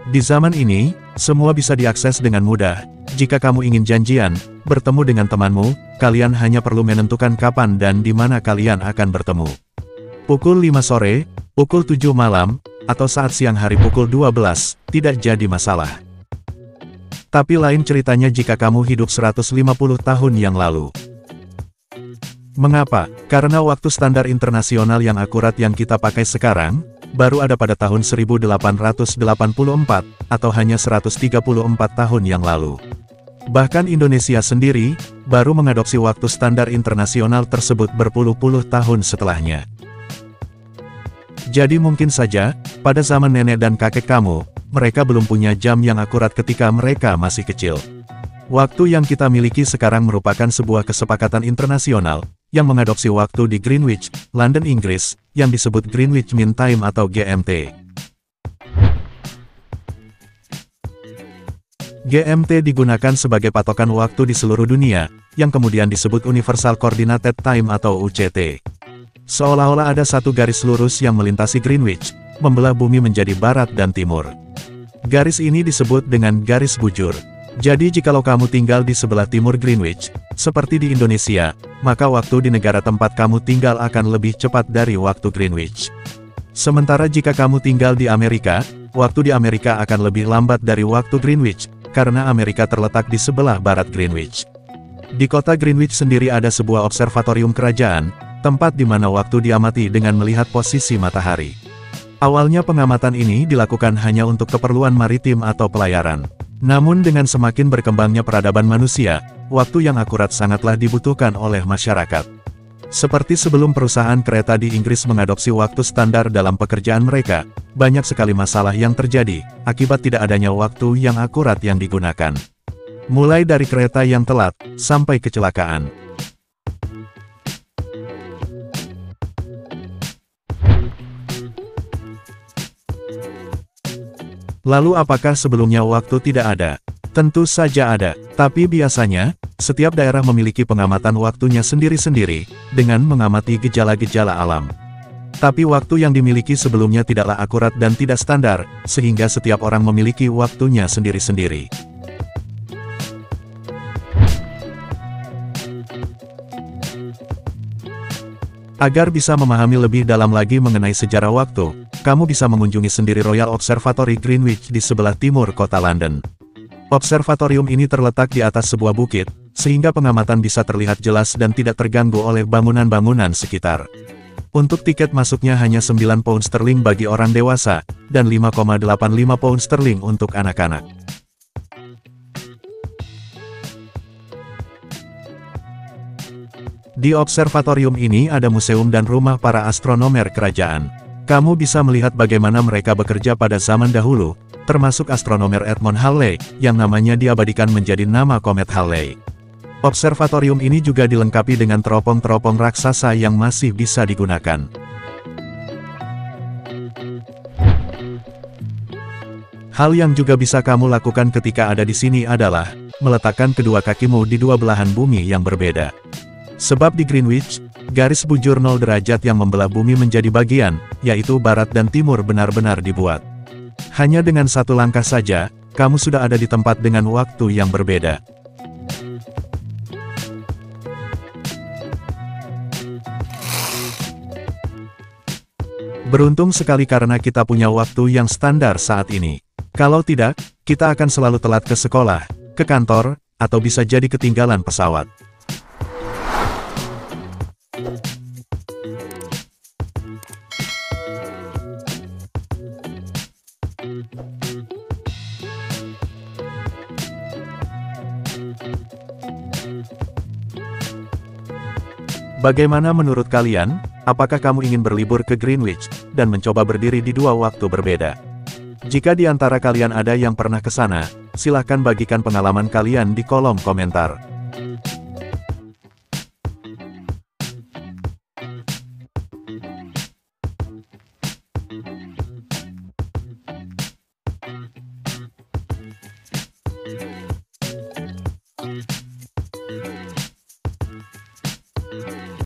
Di zaman ini, semua bisa diakses dengan mudah. Jika kamu ingin janjian, bertemu dengan temanmu, kalian hanya perlu menentukan kapan dan di mana kalian akan bertemu. Pukul 5 sore, pukul 7 malam, atau saat siang hari pukul 12, tidak jadi masalah. Tapi lain ceritanya jika kamu hidup 150 tahun yang lalu. Mengapa? Karena waktu standar internasional yang akurat yang kita pakai sekarang, baru ada pada tahun 1884, atau hanya 134 tahun yang lalu. Bahkan Indonesia sendiri, baru mengadopsi waktu standar internasional tersebut berpuluh-puluh tahun setelahnya. Jadi mungkin saja, pada zaman nenek dan kakek kamu, mereka belum punya jam yang akurat ketika mereka masih kecil. Waktu yang kita miliki sekarang merupakan sebuah kesepakatan internasional, yang mengadopsi waktu di Greenwich, London, Inggris, yang disebut Greenwich Mean Time atau GMT. GMT digunakan sebagai patokan waktu di seluruh dunia, yang kemudian disebut Universal Coordinated Time atau UCT. Seolah-olah ada satu garis lurus yang melintasi Greenwich, membelah bumi menjadi barat dan timur. Garis ini disebut dengan garis bujur. Jadi jikalau kamu tinggal di sebelah timur Greenwich, seperti di Indonesia, maka waktu di negara tempat kamu tinggal akan lebih cepat dari waktu Greenwich. Sementara jika kamu tinggal di Amerika, waktu di Amerika akan lebih lambat dari waktu Greenwich, karena Amerika terletak di sebelah barat Greenwich. Di kota Greenwich sendiri ada sebuah observatorium kerajaan, tempat di mana waktu diamati dengan melihat posisi matahari. Awalnya pengamatan ini dilakukan hanya untuk keperluan maritim atau pelayaran. Namun dengan semakin berkembangnya peradaban manusia, waktu yang akurat sangatlah dibutuhkan oleh masyarakat. Seperti sebelum perusahaan kereta di Inggris mengadopsi waktu standar dalam pekerjaan mereka, banyak sekali masalah yang terjadi, akibat tidak adanya waktu yang akurat yang digunakan. Mulai dari kereta yang telat, sampai kecelakaan. Lalu apakah sebelumnya waktu tidak ada? Tentu saja ada, tapi biasanya, setiap daerah memiliki pengamatan waktunya sendiri-sendiri, dengan mengamati gejala-gejala alam. Tapi waktu yang dimiliki sebelumnya tidaklah akurat dan tidak standar, sehingga setiap orang memiliki waktunya sendiri-sendiri. Agar bisa memahami lebih dalam lagi mengenai sejarah waktu, kamu bisa mengunjungi sendiri Royal Observatory Greenwich di sebelah timur kota London. Observatorium ini terletak di atas sebuah bukit, sehingga pengamatan bisa terlihat jelas dan tidak terganggu oleh bangunan-bangunan sekitar. Untuk tiket masuknya hanya 9 pound sterling bagi orang dewasa, dan 5,85 pound sterling untuk anak-anak. Di observatorium ini ada museum dan rumah para astronomer kerajaan. Kamu bisa melihat bagaimana mereka bekerja pada zaman dahulu, termasuk astronomer Edmund Halley, yang namanya diabadikan menjadi nama komet Halley. Observatorium ini juga dilengkapi dengan teropong-teropong raksasa yang masih bisa digunakan. Hal yang juga bisa kamu lakukan ketika ada di sini adalah meletakkan kedua kakimu di dua belahan bumi yang berbeda. Sebab di Greenwich, garis bujur 0 derajat yang membelah bumi menjadi bagian, yaitu barat dan timur benar-benar dibuat. Hanya dengan satu langkah saja, kamu sudah ada di tempat dengan waktu yang berbeda. Beruntung sekali karena kita punya waktu yang standar saat ini. Kalau tidak, kita akan selalu telat ke sekolah, ke kantor, atau bisa jadi ketinggalan pesawat. Bagaimana menurut kalian? Apakah kamu ingin berlibur ke Greenwich, dan mencoba berdiri di dua waktu berbeda? Jika di antara kalian ada yang pernah ke sana, silahkan bagikan pengalaman kalian di kolom komentar.